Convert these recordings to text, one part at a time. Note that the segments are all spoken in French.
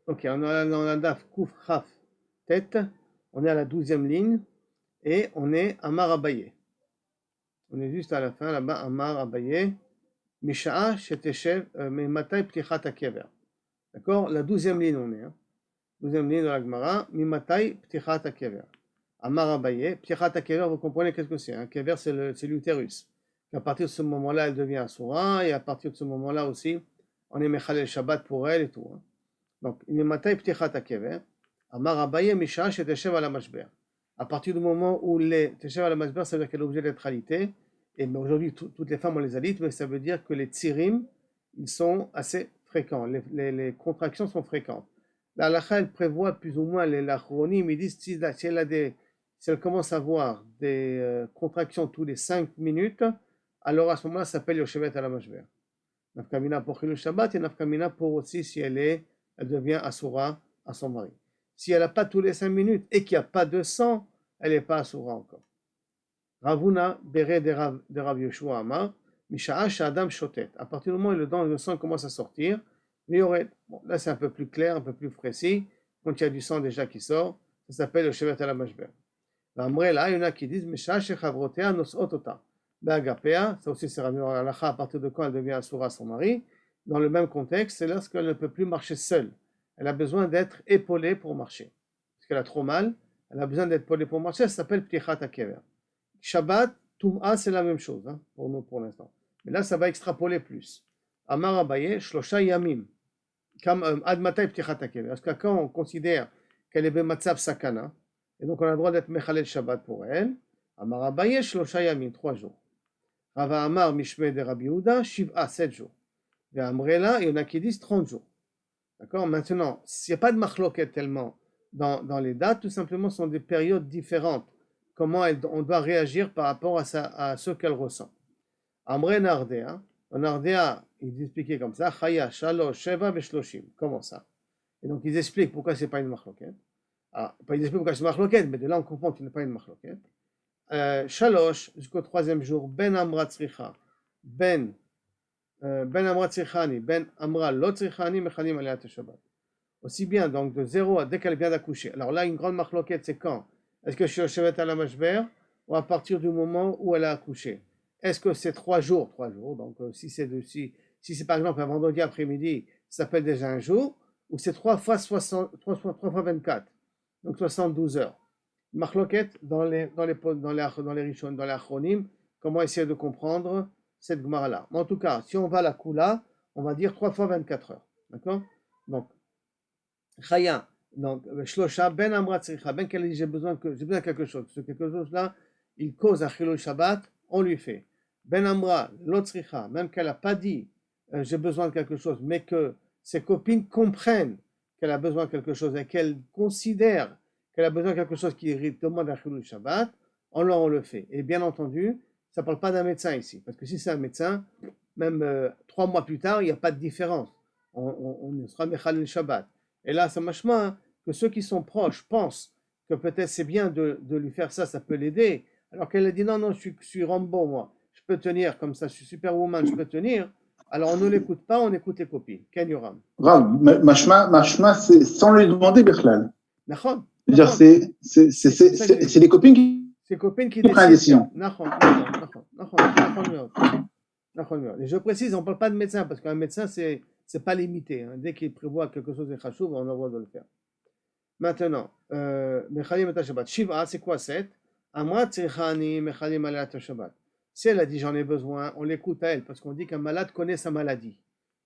Ok, on a la DAF Kouf Khaf tête, on est à la 12e ligne et on est à Marabaye. On est juste à la fin là-bas, à Marabaye. Misha'a Sheteshev Mimatay Ptichat HaKever. D'accord? La 12e ligne on est. 12e ligne de la Gemara. Mimatay Ptichat HaKever. À Marabaye. Ptichat HaKever, vous comprenez qu'est-ce que c'est? Un kever, c'est l'utérus. À partir de ce moment-là, elle devient Asura, et à partir de ce moment-là aussi, on est Mechalel Shabbat pour elle et tout. Donc, Mimatay Ptichat HaKever. À Marabaye, Misha'a Sheteshev Ala Mashber. À partir du moment où les Teshev Ala Mashber, ça veut dire qu'elle est obligée d'être alitée. Et aujourd'hui, toutes les femmes, on les alite, mais ça veut dire que les tsirim, ils sont assez fréquents. Les contractions sont fréquentes. La halakha, elle prévoit plus ou moins les lachronim. Ils disent si elle commence à avoir des contractions tous les 5 minutes, alors à ce moment-là, ça s'appelle Yoshevet Ala Mashber. Nafkamina pour Chilul Shabbat et Nafkamina pour aussi si elle devient Asura à son mari. Si elle n'a pas tous les 5 minutes et qu'il n'y a pas de sang, elle n'est pas Asura encore. Ravuna Bere de Rav Yoshua Amar, Misha'a Shadam Shotet. À partir du moment où le sang commence à sortir, bon, là c'est un peu plus clair, un peu plus précis. Quand il y a du sang déjà qui sort, ça s'appelle le Shevet Ala Mashber. L'amre là, il y en a qui disent Misha'a Shechavrotea Nosot Ota. Be'agapea, ça aussi c'est ramené dans la halakha à partir de quand elle devient Asura à son mari. Dans le même contexte, c'est lorsqu'elle ne peut plus marcher seule. Elle a besoin d'être épaulée pour marcher. Parce qu'elle a trop mal, elle a besoin d'être épaulée pour marcher, ça s'appelle Ptichat HaKever. Shabbat, Tum'a, c'est la même chose pour nous pour l'instant. Mais là, ça va extrapoler plus. Amar Abaye, Shlosha Yamim, Ad Matay Ptichat HaKever. Parce que quand on considère qu'elle est Bematzab Sakana, et donc on a le droit d'être Mechalel Shabbat pour elle, Amar Abaye, Shlosha Yamim, 3 jours. Rava Amar Mishme de Rabbi Yehuda, Shiv'a, 7 jours. Et Amrela, il y en a qui disent 30 jours. D'accord? Maintenant, s'il n'y a pas de machloket tellement dans les dates, tout simplement, ce sont des périodes différentes. Comment on doit réagir par rapport à ce qu'elle ressent. Amre Nardea, en Nardea, ils expliquaient comme ça, Chaya, Shalosh, Sheva, Veshloshim. Comment ça? Et donc, ils expliquent pourquoi ce n'est pas une machloket. Pas ils expliquent pourquoi c'est une machloket, mais de là, on comprend qu'il n'est pas une machloket. Shalosh, jusqu'au 3e jour, Ben Amra Tzricha, Ben Amra Tzrichani, Ben Amra Lo Tzrichani, Mechalim Aliyat Shabbat. Aussi bien, donc de 0 à dès qu'elle vient d'accoucher. Alors là, une grande machloket, c'est quand? Est-ce que je suis au Shevet Ala Mashber ou à partir du moment où elle a accouché? Est-ce que c'est 3 jours? 3 jours, donc si c'est par exemple un vendredi après-midi, ça s'appelle déjà un jour, ou c'est 3 fois 24, donc 72 heures. Machloket dans les Rishon, dans les Achronim, comment essayer de comprendre cette Gemara-là. En tout cas, si on va à la Kula, on va dire 3 fois 24 heures. D'accord? Donc, Chaya, donc Shlosha, Ben Amra Tzricha, Ben qu'elle dit j'ai besoin de quelque chose. Ce quelque chose-là, il cause un Chilul Shabbat, on lui fait. Ben Amra, l'autre Tzricha, même qu'elle n'a pas dit j'ai besoin de quelque chose, mais que ses copines comprennent qu'elle a besoin de quelque chose et qu'elle considère qu'elle a besoin de quelque chose qui demande un Chilul Shabbat, on le fait. Et bien entendu, ça ne parle pas d'un médecin ici, parce que si c'est un médecin, même 3 mois plus tard, il n'y a pas de différence. On sera Mechalel Shabbat. Et là, ça machma que ceux qui sont proches pensent que peut-être c'est bien de lui faire ça, ça peut l'aider. Alors qu'elle a dit non, je suis Rambo, moi. Je peux tenir comme ça, je suis Superwoman, je peux tenir. Alors on ne l'écoute pas, on écoute les copines. Ken Yoram. Mashma, c'est sans lui demander, Bechlal. Nachon. C'est les copines qui prennent la décision. Nachon. Et je précise, on ne parle pas de médecin, parce qu'un médecin, c'est pas limité. Dès qu'il prévoit quelque chose de chachouv, on a le droit de le faire. Maintenant, Mechalim et Shabbat. Shiva, c'est quoi 7? Amra tzrichani mechalim alat Shabbat. Si elle a dit j'en ai besoin, on l'écoute à elle, parce qu'on dit qu'un malade connaît sa maladie.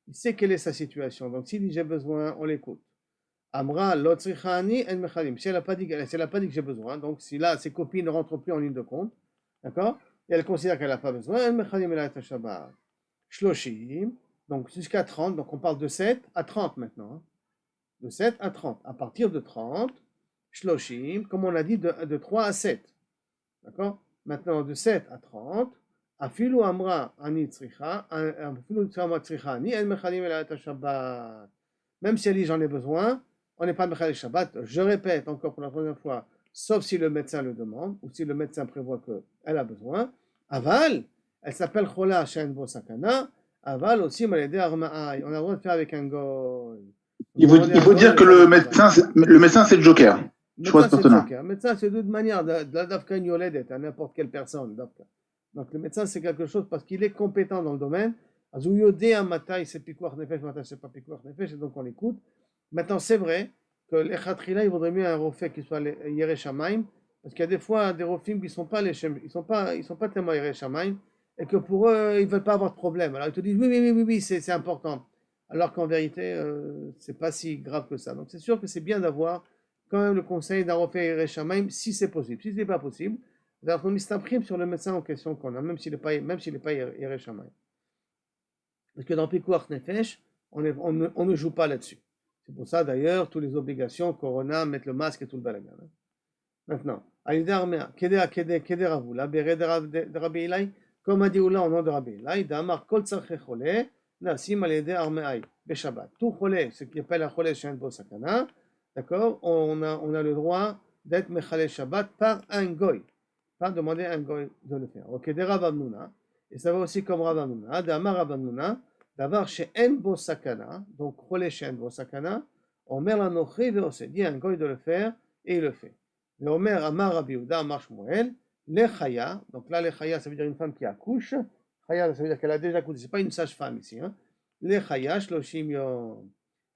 Il sait quelle est sa situation. Donc s'il dit j'ai besoin, on l'écoute. Amra lo tzrichani en mechalim. Si elle n'a pas dit que j'ai besoin, donc si là ses copines ne rentrent plus en ligne de compte, d'accord? Et elle considère qu'elle n'a pas besoin, en mechalim alat Shabbat. Shloshim, donc jusqu'à 30, donc on parle de 7 à 30 maintenant. De 7 à 30. À partir de 30, Shloshim, comme on l'a dit, de 3 à 7. D'accord? Maintenant, de 7 à 30, Afilu Amra Ani Tzricha, Afilu Amra Tzricha Ani, El Mechalim El Shabbat. Même si elle dit j'en ai besoin, on n'est pas Mechalel Shabbat. Je répète encore pour la première fois, sauf si le médecin le demande, ou si le médecin prévoit qu'elle a besoin. Aval, elle s'appelle Chola Shen Bo Sakana. Aval aussi, Maledé Arma'ai. On a le droit de faire avec un goy. Il faut dire que le médecin, c'est le joker. Le médecin, c'est le joker. Le médecin, c'est de toute manière de la dafka yoledet à n'importe quelle personne. Donc le médecin, c'est quelque chose parce qu'il est compétent dans le domaine. Azouyodé matai, c'est pikuach nefesh, matai, c'est pas pikuach nefesh, et donc on l'écoute. Maintenant, c'est vrai que les khatrila, il vaudrait mieux un refait qui soit Yere Shamaim, parce qu'il y a des fois des refim qui sont pas les ils sont pas tellement Yere Shamaim, et que pour eux, ils veulent pas avoir de problème. Alors ils te disent oui, c'est important. Alors qu'en vérité, c'est pas si grave que ça. Donc c'est sûr que c'est bien d'avoir quand même le conseil d'un refait Yere Shamaim, si c'est possible. Si ce n'est pas possible, vous avez mis un prime sur le médecin en question qu'on a, même s'il n'est pas Yere Shamaim. Parce que dans Pikuach Nefesh, on ne joue pas là-dessus. C'est pour ça d'ailleurs, toutes les obligations, Corona, mettre le masque et tout le balagan. Maintenant, comme a dit Oula au nom de Rabbi Ilai, Damar Kol Tzarche Chole, Nasim Alide Armeai, Beshabbat. Tout Chole, ce qui appelle un Chole Shen Bo Sakana, d'accord, on a le droit d'être Mechale Shabbat par un goy, pas demander à un goy de le faire. Ok, de Rav Hamnuna, et ça va aussi comme Rav Hamnuna, Damar Rav Hamnuna, Davar she'en bo sakana, donc Chole she'en bo sakana, Omer la nochri ve'ose, dit un goy de le faire, et il le fait. Mais Omer Amar Rabbi Yehuda Amar Shmuel, l'echaya, donc là l'echaya ça veut dire une femme qui accouche, chaya ça veut dire qu'elle a déjà accouché, c'est pas une sage-femme ici, hein. L'echaya shloshim yom,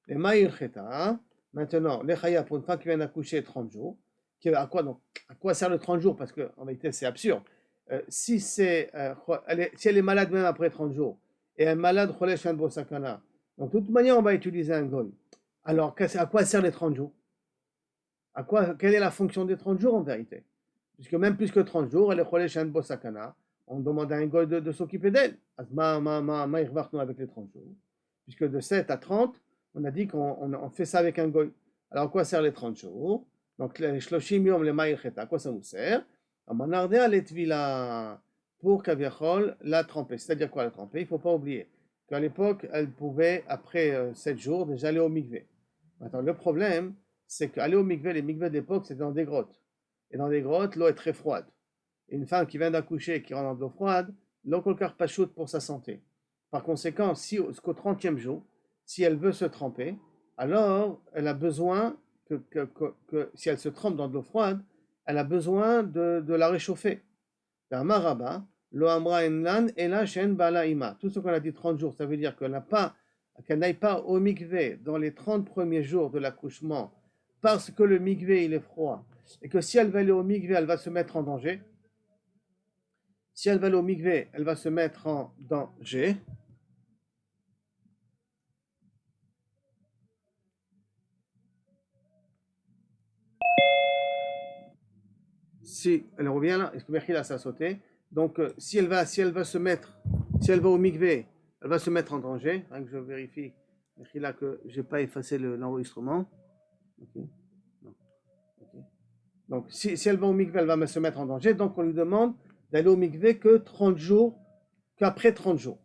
les ma'ir cheta, maintenant l'echaya pour une femme qui vient d'accoucher 30 jours, à quoi sert le 30 jours, parce qu'en vérité c'est absurde, si elle est malade même après 30 jours, et un malade Choleh Shen Bo Sakana, donc de toute manière on va utiliser un goy. Alors à quoi servent les 30 jours? Quelle est la fonction des 30 jours en vérité? Puisque même plus que 30 jours, elle est Choleh Shen Bo Sakana, on demande à un goy de s'occuper d'elle. Ma avec les 30 jours. Puisque de 7 à 30, on a dit qu'on fait ça avec un goy. Alors à quoi servent les 30 jours? Donc les Shloshim Yom, les Ma'ir Cheta, à quoi ça nous sert? Amanardea les Tvila, pour Kaviachol la tremper. C'est-à-dire quoi la tremper? Il ne faut pas oublier qu'à l'époque, elle pouvait, après 7 jours, déjà aller au mikvé. Maintenant, le problème, c'est qu'aller au mikvé, les mikvés d'époque, c'était dans des grottes. Et dans des grottes, l'eau est très froide. Et une femme qui vient d'accoucher et qui rentre dans de l'eau froide, l'eau kolkar pas chaude pour sa santé. Par conséquent, jusqu'au 30e jour, si elle veut se tremper, alors elle a besoin que si elle se trempe dans de l'eau froide, elle a besoin de la réchauffer. Maraba, lo amra enlan ela shen bala ima. Tout ce qu'on a dit 30 jours, ça veut dire qu'elle n'aille pas au mikvé dans les 30 premiers jours de l'accouchement parce que le mikvé il est froid et que si elle va aller au mikvé, elle va se mettre en danger. Si elle va aller au mikvé, elle va se mettre en danger. Si elle revient là, est-ce que Mechila ça a sauté? Donc si elle va au mikvé, elle va se mettre en danger. Hein, que je vérifie, Mechila, que j'ai pas effacé l'enregistrement. Okay. Non. Okay. Donc si elle va au mikvé, elle va se mettre en danger. Donc on lui demande d'aller au mikvé qu'après 30 jours.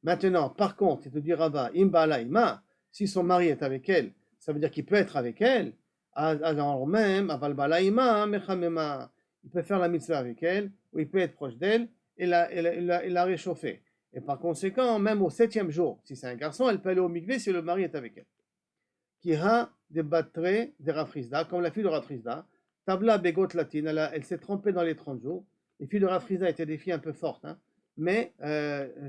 Maintenant, par contre, il te dit Rava, Imbala Ima, si son mari est avec elle, ça veut dire qu'il peut être avec elle. Alors même, Avalbala Ima, Mechamema, il peut faire la mitzvah avec elle, ou il peut être proche d'elle et la réchauffer. Et par conséquent, même au 7e jour, si c'est un garçon, elle peut aller au mikvé si le mari est avec elle. Kira de Batre de Rafrizda, comme la fille de Rafrizda, Tabla Begot Latine, elle s'est trempée dans les 30 jours. Les filles de Rafrizda étaient des filles un peu fortes, hein. Mais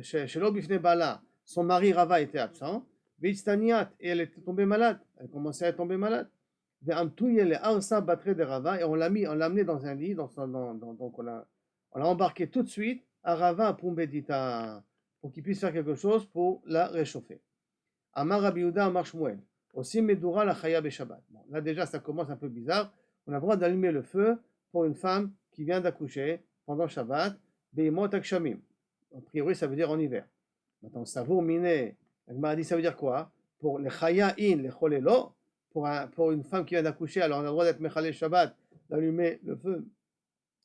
chez l'Obifne Bala, son mari Rava était absent. Vitstaniat, et elle était tombée malade. Elle commençait à tomber malade. De Rava, et on l'a amené dans un lit, donc on l'a embarqué tout de suite à Rava à Pumbedita pour qu'il puisse faire quelque chose pour la réchauffer. Amar Rabbi Yehuda Amar Shmuel, aussi Medura la Chaya Beshabbat. Bon, là déjà ça commence un peu bizarre. On a le droit d'allumer le feu pour une femme qui vient d'accoucher pendant Shabbat. Beimot Akshamim. A priori, ça veut dire en hiver. Maintenant, Savour Miné, elle dit ça veut dire quoi? Pour les Chaya in, les Cholelo, pour une femme qui vient d'accoucher, alors on a le droit d'être Mechalé Shabbat, d'allumer le feu.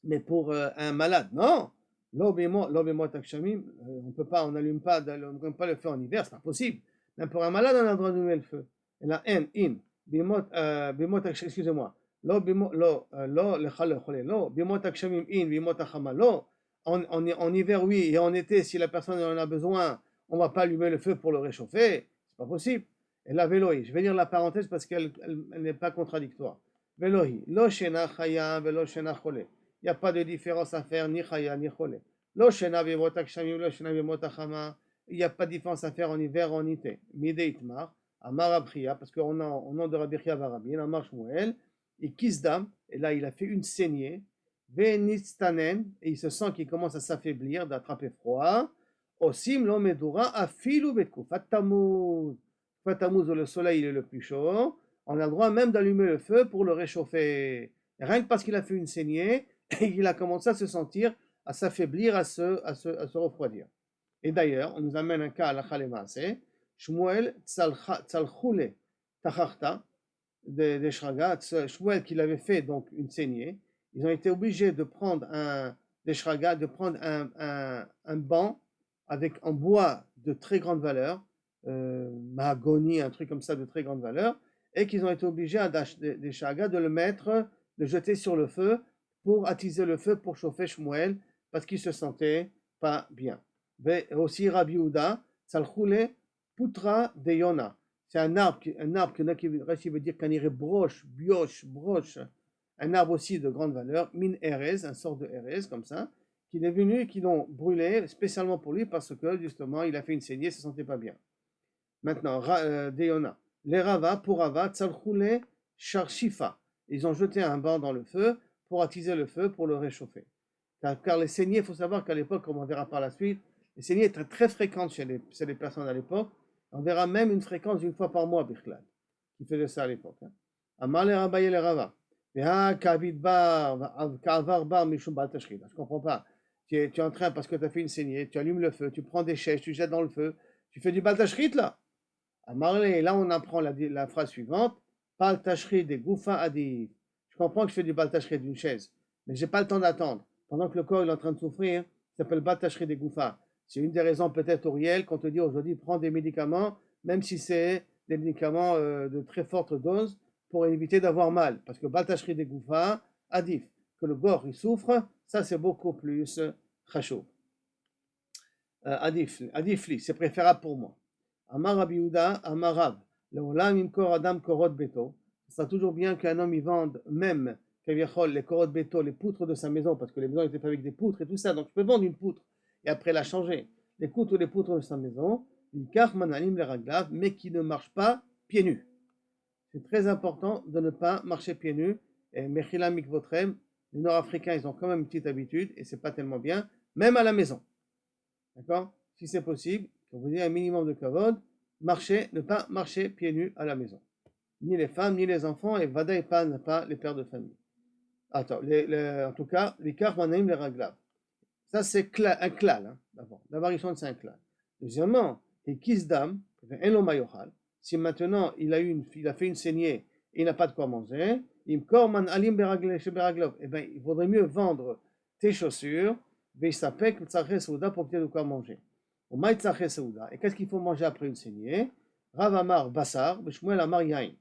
Mais pour un malade, non. Lo Beimot Akshamim, on n'allume pas le feu en hiver, c'est impossible. Même pour un malade, on a le droit d'allumer le feu. Et la in, Beimot, excusez-moi. Lo, le Cholelo, Beimot Akshamim in, Beimot Achama, lo. En hiver, oui, et en été, si la personne en a besoin, on ne va pas allumer le feu pour le réchauffer, c'est pas possible. Et là, Velohi, je vais lire la parenthèse parce qu'elle n'est pas contradictoire. Velohi, lo shena chaya velo shena chole. Il n'y a pas de différence à faire, ni chaya ni chole. Lo shena vemota kshamim, lo shena vemota chama. Il n'y a pas de différence à faire en hiver ou en été. Mide itmar, amar Abchia, parce qu'au nom de Rabbi Chia Varabin, amar Shmuel, et kisdam, et là il a fait une saignée, venitztanen, et il se sent qu'il commence à s'affaiblir, d'attraper froid. Osim lo medura afilu betkufat tamuz. Tammuz où le soleil est le plus chaud, on a le droit même d'allumer le feu pour le réchauffer. Rien que parce qu'il a fait une saignée, il a commencé à se sentir, à s'affaiblir, à se refroidir. Et d'ailleurs, on nous amène un cas à la Khalemaase, Shmuel Tzalchoule Tacharta, des Shraga, Shmuel qui avait fait donc une saignée, ils ont été obligés de prendre des Shraga, de prendre un banc en bois de très grande valeur, mahagoni, un truc comme ça de très grande valeur, et qu'ils ont été obligés des Shraga de le mettre, de jeter sur le feu pour attiser le feu pour chauffer Shmuel parce qu'il se sentait pas bien. Et aussi Rabbi Yehuda, Tzalchoule Putra de Yona. C'est un arbre qui veut dire kanire broche, broche, un arbre aussi de grande valeur, min erez, un sort de erez comme ça, qu'il est venu et qu'ils l'ont brûlé spécialement pour lui parce que justement il a fait une saignée, il ne se sentait pas bien. Maintenant, Deyona, les Rava, pour Rava, Tzalchoule Sharshifa. Ils ont jeté un banc dans le feu pour attiser le feu, pour le réchauffer. Car les saignées, il faut savoir qu'à l'époque, comme on verra par la suite, les saignées étaient très fréquentes chez les personnes à l'époque. On verra même une fréquence d'une fois par mois, Birklad, qui faisait ça à l'époque. Amar le Rabaye le Rava. Je comprends pas. Tu es en train, parce que tu as fait une saignée, tu allumes le feu, tu prends des chaises, tu jettes dans le feu, tu fais du baltashrit là. Amarle, là on apprend la phrase suivante. Baltashrit des goufa adi. Je comprends que je fais du baltashrit d'une chaise, mais j'ai pas le temps d'attendre. Pendant que le corps est en train de souffrir, ça s'appelle baltashrit des goufa. C'est une des raisons peut-être Auriel qu'on te dit aujourd'hui prends des médicaments, même si c'est des médicaments de très forte dose, pour éviter d'avoir mal. Parce que baltashrit des goufa, adif, que le corps il souffre, ça c'est beaucoup plus chachou. Adifli, c'est préférable pour moi. Amar Rabbi Yehuda, Amar Rav, Leolam imkor adam korot beto. Ce sera toujours bien qu'un homme y vende même les korot beto, les poutres de sa maison, parce que les maisons étaient faites avec des poutres et tout ça. Donc je peux vendre une poutre et après la changer. Les poutres ou les poutres de sa maison, mais qui ne marche pas pieds nus. C'est très important de ne pas marcher pieds nus. Et Mechila Mikvotrem, les Nord-Africains, ils ont quand même une petite habitude et c'est pas tellement bien, même à la maison. D'accord? Si c'est possible, quand vous ayez un minimum de kavod, ne pas marcher pieds nus à la maison. Ni les femmes, ni les enfants, et vadaï pas les pères de famille. Attends, en tout cas, les karmanaim, les raglav. Ça, c'est un klal. Hein, d'abord, c'est un klal. Deuxièmement, et kisdam, si maintenant il a fait une saignée et il n'a pas de quoi manger, il vaudrait mieux vendre tes chaussures, pour qu'il ait de quoi manger. Et qu'est-ce qu'il faut manger après une saignée? Rav Amar Bassar, Shmuel Amar Yain.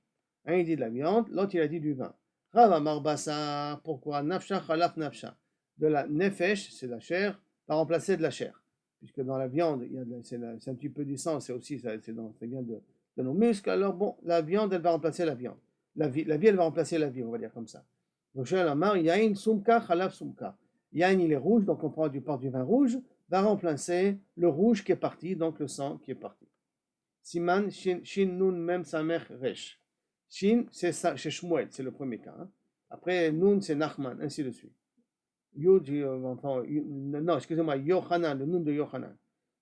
Un il dit de la viande, l'autre il a dit du vin. Rav Amar Bassar, pourquoi? Nafsha Khalaf Nafsha. De la nefesh, c'est la chair, va remplacer de la chair. Puisque dans la viande, c'est un petit peu du sang, c'est aussi, ça vient de nos muscles. Alors bon, la viande, elle va remplacer la viande. La vie, elle va remplacer la vie, on va dire comme ça. Shmuel Amar Yain Sumka Khalaf Sumka. Yain, il est rouge, donc on prend du vin rouge, va remplacer le rouge qui est parti, donc le sang qui est parti. Siman, Shin, Nun, Mem, Samer, Resh. Shin, c'est Shmuel, c'est le premier cas. Hein. Après, Nun, c'est Nachman, ainsi de suite. Yud, non, excusez-moi, Yochanan, le Nun de Yochanan.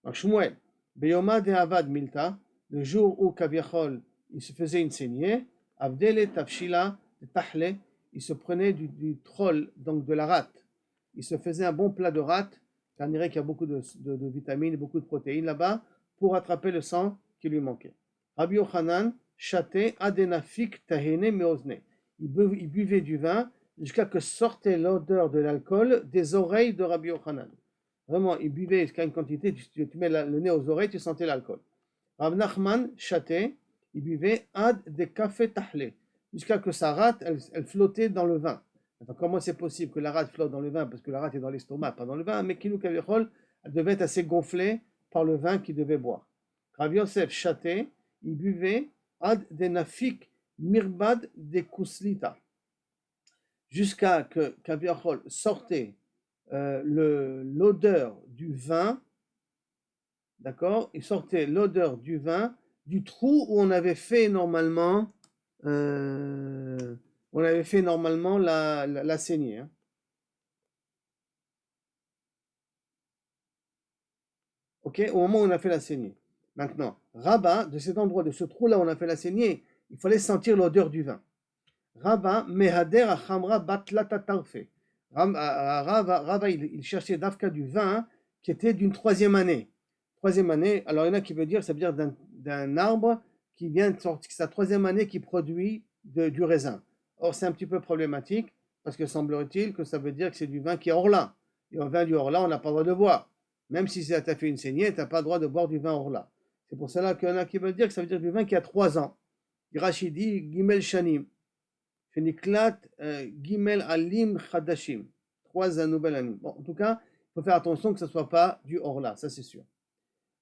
Donc, Shmuel, Beyoma de Avad Milta, le jour où Kaviachol, il se faisait une saignée, Avdele Tafshila, de Tahle, il se prenait du troll, donc de la rate. Il se faisait un bon plat de rate, car on dirait qu'il y a beaucoup de vitamines et beaucoup de protéines là-bas, pour attraper le sang qui lui manquait. Rabbi Yochanan, Chate Adenafik Tahene Meozne. Il buvait du vin jusqu'à que sortait l'odeur de l'alcool des oreilles de Rabbi Yochanan. Vraiment, il buvait jusqu'à une quantité, tu mets le nez aux oreilles, tu sentais l'alcool. Rav Nachman, Chate, il buvait Ad de Café Tahle, jusqu'à que sa rate, elle flottait dans le vin. Attends, comment c'est possible que la rate flotte dans le vin? Parce que la rate est dans l'estomac, pas dans le vin. Mais Kinou Kavichol, elle devait être assez gonflée par le vin qu'il devait boire. Rav Yosef Chate, il buvait ad denafik mirbad de kuslita, jusqu'à que Kaviachol sortait l'odeur du vin, d'accord? Il sortait l'odeur du vin du trou où on avait fait normalement la saignée. Hein. Ok, au moment où on a fait la saignée. Maintenant, Rabat, de cet endroit, de ce trou-là où on a fait la saignée, il fallait sentir l'odeur du vin. Rabat, mehader achamra batlata tarfe. Rabat, il cherchait d'Afka du vin qui était d'une troisième année. Troisième année, alors il y en a qui veut dire, ça veut dire d'un arbre qui vient de sortir, sa troisième année qui produit du raisin. Or, c'est un petit peu problématique, parce que semblerait-il que ça veut dire que c'est du vin qui est Orla. Et un vin du Orla, on n'a pas le droit de boire. Même si tu as fait une saignée, tu n'as pas le droit de boire du vin Orla. C'est pour cela qu'il y en a qui veulent dire que ça veut dire du vin qui a 3 ans. Rachidi, Gimel Shanim. Feniklat, Gimel Alim Chadashim. 3 nouvelles années. Bon, en tout cas, il faut faire attention que ce ne soit pas du Orla, ça c'est sûr.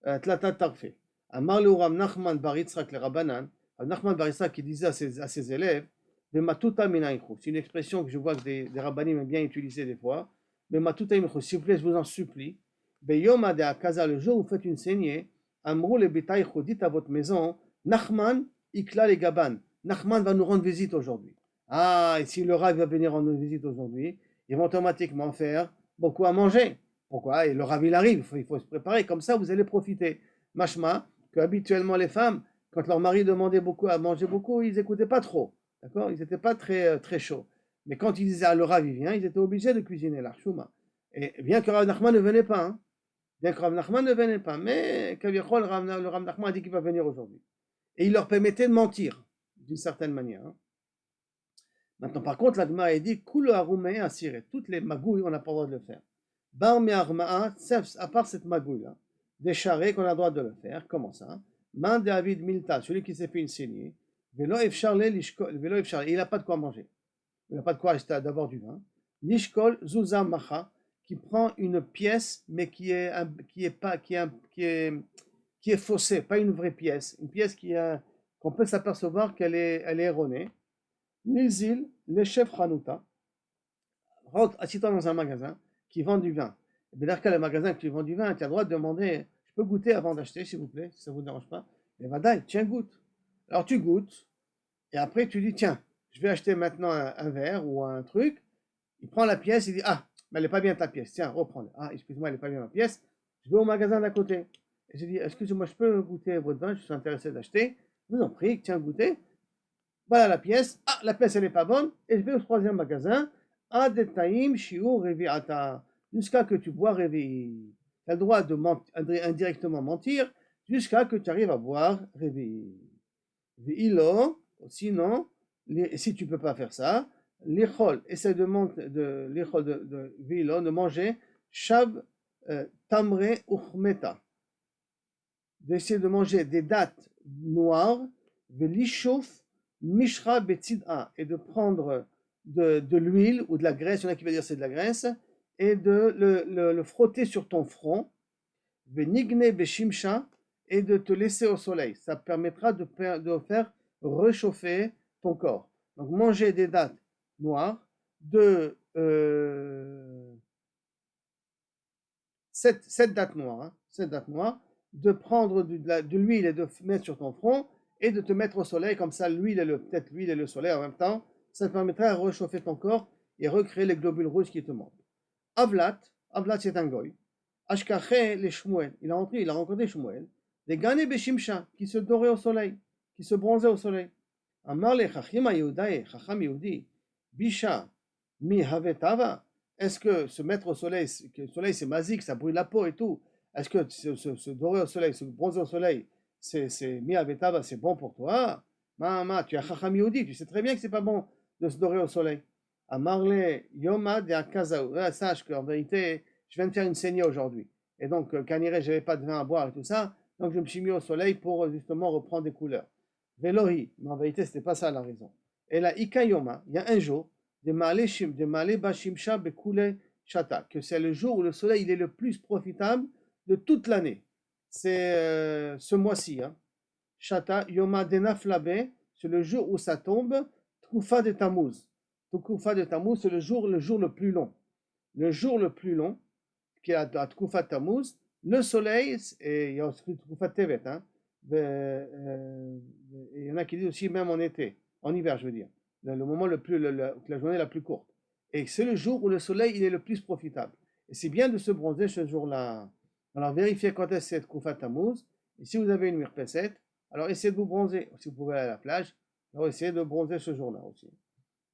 Tlatat Tarfe. Amar le Rav Nachman bar Yitzhak le Rabbanan. Rav Nachman bar Yitzhak qui disait à ses élèves, Matuta minaïchou. C'est une expression que je vois que des rabbanim aiment bien utiliser des fois. Matuta minaïchou, s'il vous plaît, je vous en supplie. Beyoma de Akaza, le jour où vous faites une saignée, Amrou le Betaïchou, dites à votre maison, Nachman ikla le Gaban. Nachman va nous rendre visite aujourd'hui. Ah, et si le Rav va venir rendre visite aujourd'hui, ils vont automatiquement faire beaucoup à manger. Pourquoi? Et le Rav il arrive, il faut se préparer, comme ça vous allez profiter. Mashma, que habituellement les femmes, quand leur mari demandait beaucoup à manger beaucoup, ils n'écoutaient pas trop. D'accord? Ils n'étaient pas très, très chauds. Mais quand ils disaient ah, le Rav il vient, ils étaient obligés de cuisiner la chouma. Et bien que Rav Nachman ne venait pas, hein, bien que Rav Nachman ne venait pas, mais Kaviachol, le Rav Nachman a dit qu'il va venir aujourd'hui. Et il leur permettait de mentir, d'une certaine manière. Hein. Maintenant, par contre, la Gemara dit Kulu Haroumé Asiré. Toutes les magouilles, on n'a pas le droit de le faire. Bar Me'arma'a, à part cette magouille-là, des charrets qu'on a le droit de le faire. Comment ça? Man David Milta, celui qui s'est fait une saignée. Velo Efsharle, il n'a pas de quoi manger. Il n'a pas de quoi acheter d'abord du vin. Lishkol Zouza Macha, qui prend une pièce, mais qui est faussée, pas une vraie pièce. Une pièce qu'on peut s'apercevoir qu'elle est erronée. Les îles, les chefs Hanouta, rentre assis-toi dans un magasin qui vend du vin. Et bien, dans le magasin qui vend du vin, tu as le droit de demander je peux goûter avant d'acheter, s'il vous plaît, si ça ne vous dérange pas. Et Vadaï, tiens, goûte. Alors tu goûtes, et après tu dis tiens, je vais acheter maintenant un verre ou un truc. Il prend la pièce, il dit ah, mais elle n'est pas bien ta pièce, tiens, reprends-la. Ah, excuse-moi, elle n'est pas bien ma pièce. Je vais au magasin d'à côté. Et je dis excusez-moi, je peux goûter votre vin, je suis intéressé d'acheter. Je vous en prie, tiens, goûtez. Voilà la pièce. Ah, la pièce, elle n'est pas bonne. Et je vais au troisième magasin. Adetaim shiur revi'ata. Jusqu'à que tu bois réveillé. Tu as le droit de indirectement mentir jusqu'à que tu arrives à boire réveillé. Ve'ilo, sinon, si tu ne peux pas faire ça, l'échol, essaie de l'échol de ve'ilo, de manger shav tamre uchmeta. D'essayer de manger des dattes noires, ve'lishof Mishra Betsid'a, et de prendre de l'huile ou de la graisse, il y en a qui veut dire c'est de la graisse, et de le frotter sur ton front, Venigne Beshimcha, et de te laisser au soleil. Ça permettra de faire réchauffer ton corps. Donc manger des dattes noires, sept dattes noires, hein, 7 dattes noires, de prendre de l'huile et de mettre sur ton front, et de te mettre au soleil, comme ça l'huile peut-être l'huile et le soleil en même temps, ça te permettra de réchauffer ton corps et recréer les globules rouges qui te manquent. Avlat c'est un goy. Ashkache les Shmuel, il a rencontré Shmuel, des Gané Beshimcha, qui se doraient au soleil, qui se bronzaient au soleil. Amar le Chachim Yehudae, Chacham Yehudi, Bisha, mi Havetava, est-ce que se mettre au soleil, que le soleil c'est magique, ça brûle la peau et tout, est-ce que se dorer au soleil, se bronzer au soleil, c'est mi Havetava, c'est bon pour toi? Mama, tu es Chacham Yehudi, tu sais très bien que c'est pas bon de se dorer au soleil. Amarle Yoma de Akazaou, sache qu'en vérité, je viens de faire une saignée aujourd'hui. Et donc, Kaniré, je n'avais pas de vin à boire et tout ça, donc je me suis mis au soleil pour justement reprendre des couleurs. Velohi, mais en vérité, ce n'était pas ça la raison. Et là, Ikayoma, il y a un jour, de Malé Bashimsha Bekule Shata, que c'est le jour où le soleil il est le plus profitable de toute l'année. C'est ce mois-ci. Hein. Shata Yoma Denaflabe, c'est le jour où ça tombe, Tkufa de Tammuz. Tkufa de Tammuz, c'est le jour le plus long. Le jour le plus long, qui est à Tkufa de Tammuz, le soleil, et il y a aussi Tkufa de Tevet, hein, il y en a qui disent aussi même en été, en hiver, je veux dire, le moment le plus, la journée la plus courte. Et c'est le jour où le soleil il est le plus profitable. Et c'est bien de se bronzer ce jour-là. Alors vérifiez quand est-ce que c'est Tkufa de Tammuz. Et si vous avez une mirpesset, alors essayez de vous bronzer. Si vous pouvez aller à la plage, alors essayez de bronzer ce jour-là aussi.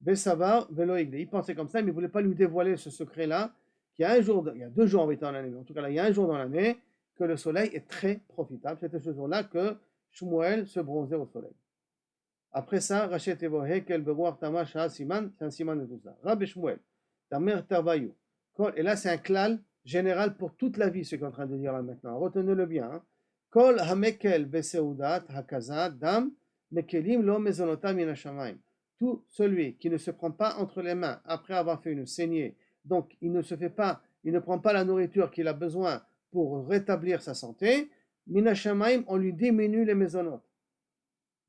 Besavar, Velo Igle. Il pensait comme ça, mais il ne voulait pas lui dévoiler ce secret-là, qu'il y a un jour, il y a 2 jours en dans l'année, en tout cas là, il y a un jour dans l'année que le soleil est très profitable. C'était ce jour-là que Shmuel se bronzait au soleil. Après ça, Rachet Evo Hekel Beruach Tama Shah Siman, c'est un siman de tout ça. Rabbi Shmuel, Tamer Tavayu. Et là, c'est un klal général pour toute la vie, ce qu'on est en train de dire là maintenant. Retenez-le bien. Hein. Kol hamekel beseudat hakazat dam mekelim lo mezonotam min hashamayim. Tout celui qui ne se prend pas entre les mains après avoir fait une saignée, donc il ne prend pas la nourriture qu'il a besoin pour rétablir sa santé, min hashamayim, on lui diminue les mezonot.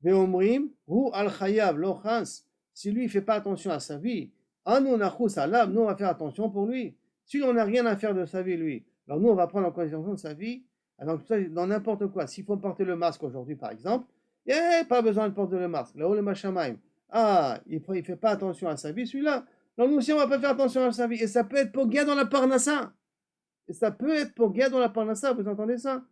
Veomrim hu al chayav lo chas. Si lui ne fait pas attention à sa vie, anu nachus alav, nous on va faire attention pour lui. Si on n'a rien à faire de sa vie, lui, alors nous on va prendre en considération de sa vie. Alors dans n'importe quoi, s'il faut porter le masque aujourd'hui par exemple, pas besoin de porter le masque. Là-haut le machamaim, il ne fait pas attention à sa vie, celui-là. Donc nous aussi on va pas faire attention à sa vie. Et ça peut être pour guère dans la parnassa. Et ça peut être pour guère dans la parnassa, vous entendez ça?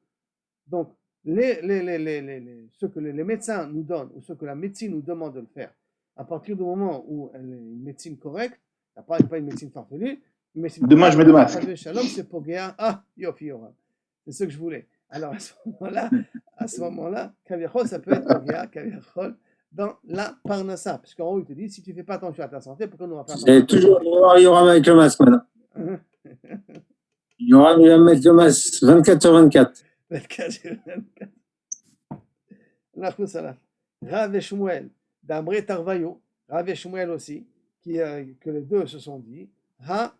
Donc ce que les médecins nous donnent, ou ce que la médecine nous demande de le faire, à partir du moment où elle est une médecine correcte, pas une médecine farfelue, une médecine Demain, je mets le masque. Shalom, c'est pour guérir. Yofi Yoram. C'est ce que je voulais. Alors, à ce moment-là, Kaviachol, ça peut être pour guérir, Kaviachol, dans la parnassa. Parce qu'en haut, il te dit, si tu ne fais pas attention à ta santé, pourquoi nous on va faire attention? C'est toujours Yoram avec le masque maintenant. Yoram, il va mettre le masque 24 sur 24. 24 sur 24. Rav et Shmuel, d'Amré Tarvayo, Rav et Shmuel aussi, que les deux se sont dit, Ha,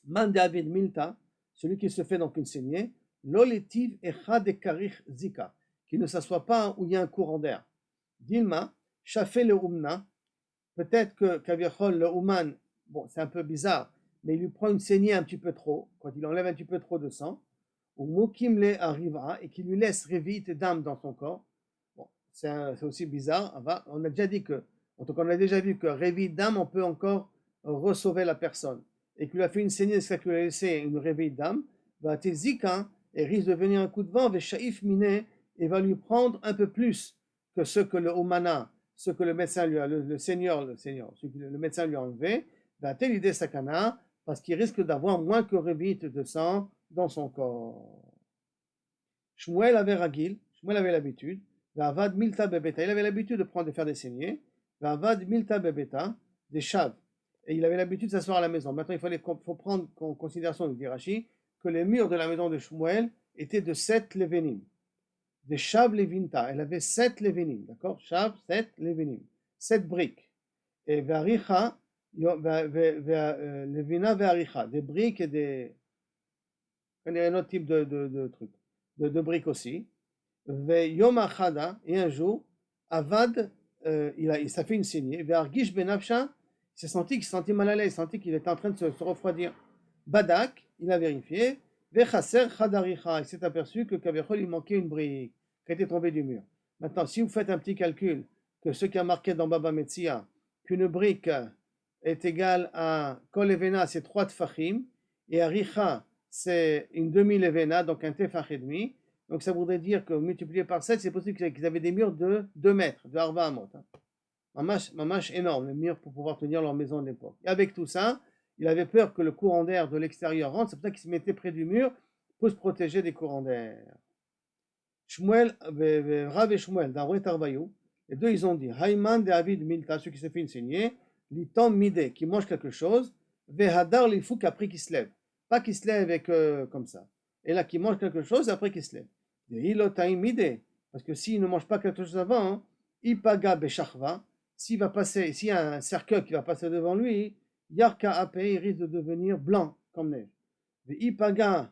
Man David Milta, celui qui se fait donc une saignée, Loletiv Echa de Karich Zika, qui ne s'assoit pas où il y a un courant d'air. Dilma, Shafé le Umna, peut-être que Kaviachol, le Uman, bon, c'est un peu bizarre, mais il lui prend une saignée un petit peu trop, quand il enlève un petit peu trop de sang, ou Mokim le arrivera, et qui lui laisse révite d'âme dans son corps. Bon, c'est aussi bizarre. On a déjà dit que, en tout cas, on a déjà vu que réveil d'âme, on peut encore ressauver la personne. Et qu'il lui a fait une saignée, c'est qu'il lui a laissé une réveil d'âme, va être zika, et risque de venir un coup de vent, ve shaif miné, et va lui prendre un peu plus que ce que le omana, ce que le médecin lui a, le médecin lui a enlevé, va être l'idée sakana, parce qu'il risque d'avoir moins que réveil de sang dans son corps. Shmuel avait l'habitude, Vavad Milta Bebeta, il avait l'habitude de faire des saignées, Vavad Milta Bebeta, des chaves, et il avait l'habitude de s'asseoir à la maison. Maintenant, faut prendre en considération, il dit Rashi, que les murs de la maison de Shmuel étaient de 7 levenim. Des chaves levinta, elle avait 7 levenim, d'accord? Chaves, 7 levenim, 7 briques. Et Varicha, levina Varicha, des briques et des. Il y a un autre type de trucs, de briques aussi. Yom Achada, et un jour, Avad, il s'est fait une saignée. Ve'argish benafsha, il s'est senti mal à l'aise, il senti qu'il était en train de se refroidir. Badak, il a vérifié. Ve'chaser chadaricha, il s'est aperçu que Kaviachol, il manquait une brique qui était tombée du mur. Maintenant, si vous faites un petit calcul, que ce qui a marqué dans Baba Metzia, qu'une brique est égale à Kol Levena, c'est 3 tfachim, et Aricha, c'est une demi-levena, donc un tefach et demi. Donc ça voudrait dire que multiplié par 7, c'est possible qu'ils avaient des murs de 2 mètres, de Arba Amot. Mamash énorme, les murs pour pouvoir tenir leur maison de l'époque. Et avec tout ça, il avait peur que le courant d'air de l'extérieur rentre, c'est pour ça qu'il se mettait près du mur pour se protéger des courants d'air. Shmuel, Rav et Shmuel, d'Amré Tarvayu, les deux ils ont dit, Hayman de Avid Milta, celui qui s'est fait une saignée, Litom Mide, qui mange quelque chose, Vehadar Lifou, après qui se lève. Pas qu'il se lève avec, comme ça. Et là, qui mange quelque chose après qu'il se lève. Parce que s'il ne mange pas quelque chose avant, Ipaga Beshachva, s'il y a un cercueil qui va passer devant lui, Yarka Ape, il risque de devenir blanc comme neige. Veipaga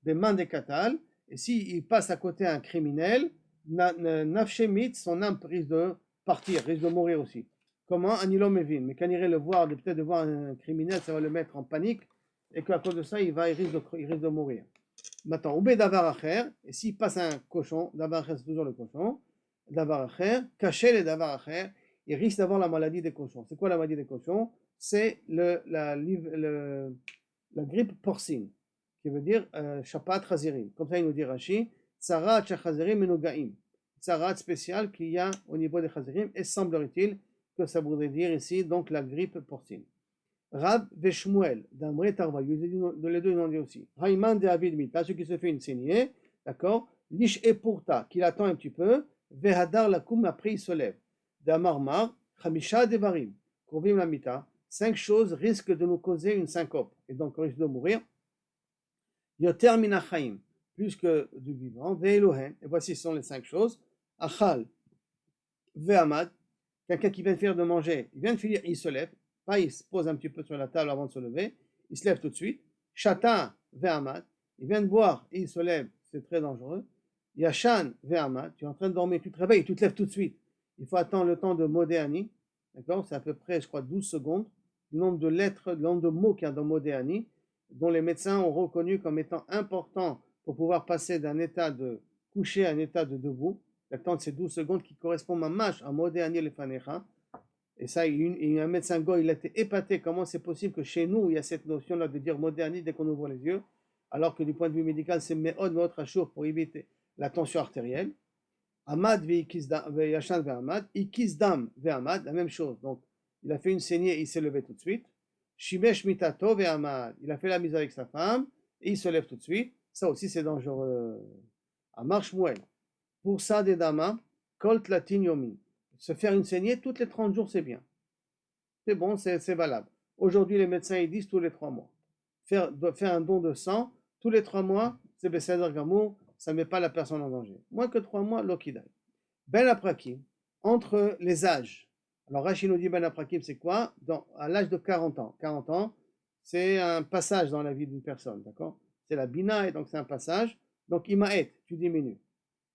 Bemandekatal, Et s'il passe à côté un criminel, nafshemit, son âme risque de partir, risque de mourir aussi. Comment? Anilo Mevin. Mais quand il irait le voir, peut-être de voir un criminel, ça va le mettre en panique, et qu'à cause de ça, il risque de mourir. Maintenant, Oubé Davar Acher, et s'il passe un cochon, Davar Acher c'est toujours le cochon, Davar Acher, caché les Davar Acher, il risque d'avoir la maladie des cochons. C'est quoi la maladie des cochons? C'est la grippe porcine, qui veut dire Shapat Chazirim. Comme ça, il nous dit Rashi, Tsarat Chachazirim Menugaim. Tsarat spécial qu'il y a au niveau des Chazirim, et semblerait-il que ça voudrait dire ici donc la grippe porcine. Rab Veshmuel, d'Amré Tarva, les deux ils ont dit aussi. Haïman de Avid Mita, celui qui se fait une saignée, d'accord? Lish et Pourta, qu'il attend un petit peu, Vehadar Lakum, après il se lève. D'Amarmar, Khamisha Devarim, Kovim la Mita, 5 choses risquent de nous causer une syncope, et donc on risque de mourir. Yoter Minachaim, plus que du vivant, Ve'elohen, et voici ce sont les 5 choses. Achal, Ve'amad, quelqu'un qui vient de faire de manger, il vient de finir, il se lève. Pas il se pose un petit peu sur la table avant de se lever, il se lève tout de suite. Chata ve'amad, il vient de boire et il se lève, c'est très dangereux. Yashan ve'amad, tu es en train de dormir, tu te réveilles, tu te lèves tout de suite. Il faut attendre le temps de Modéani, d'accord? C'est à peu près, je crois, 12 secondes. Le nombre de lettres, le nombre de mots qu'il y a dans Modéani, dont les médecins ont reconnu comme étant important pour pouvoir passer d'un état de coucher à un état de debout. L'attente, c'est 12 secondes qui correspondent à Mash, à Modéani le Fanecha. Et ça, un médecin go, il a été épaté. Comment c'est possible que chez nous, il y a cette notion-là de dire moderni dès qu'on ouvre les yeux, alors que du point de vue médical, c'est me'od rachour pour éviter la tension artérielle. Amad ve'yashan ve'amad, ikizdam ve'amad, la même chose. Donc, il a fait une saignée, il s'est levé tout de suite. Shimesh mitato ve'amad, il a fait la mise avec sa femme, et il se lève tout de suite. Ça aussi, c'est dangereux. Amar Shmuel, pour ça des damas, kolt latin yomi. Se faire une saignée toutes les 30 jours, c'est bien. C'est bon, c'est valable. Aujourd'hui, les médecins ils disent tous les 3 mois. Faire un don de sang tous les 3 mois, c'est Besséder Gamour, ça ne met pas la personne en danger. Moins que 3 mois, l'okidai. Ben Aprakim, entre les âges. Alors Rachid nous dit Ben Aprakim, c'est quoi? À l'âge de 40 ans. 40 ans, c'est un passage dans la vie d'une personne, d'accord? C'est la bina, et donc c'est un passage. Donc Imaet, tu diminues.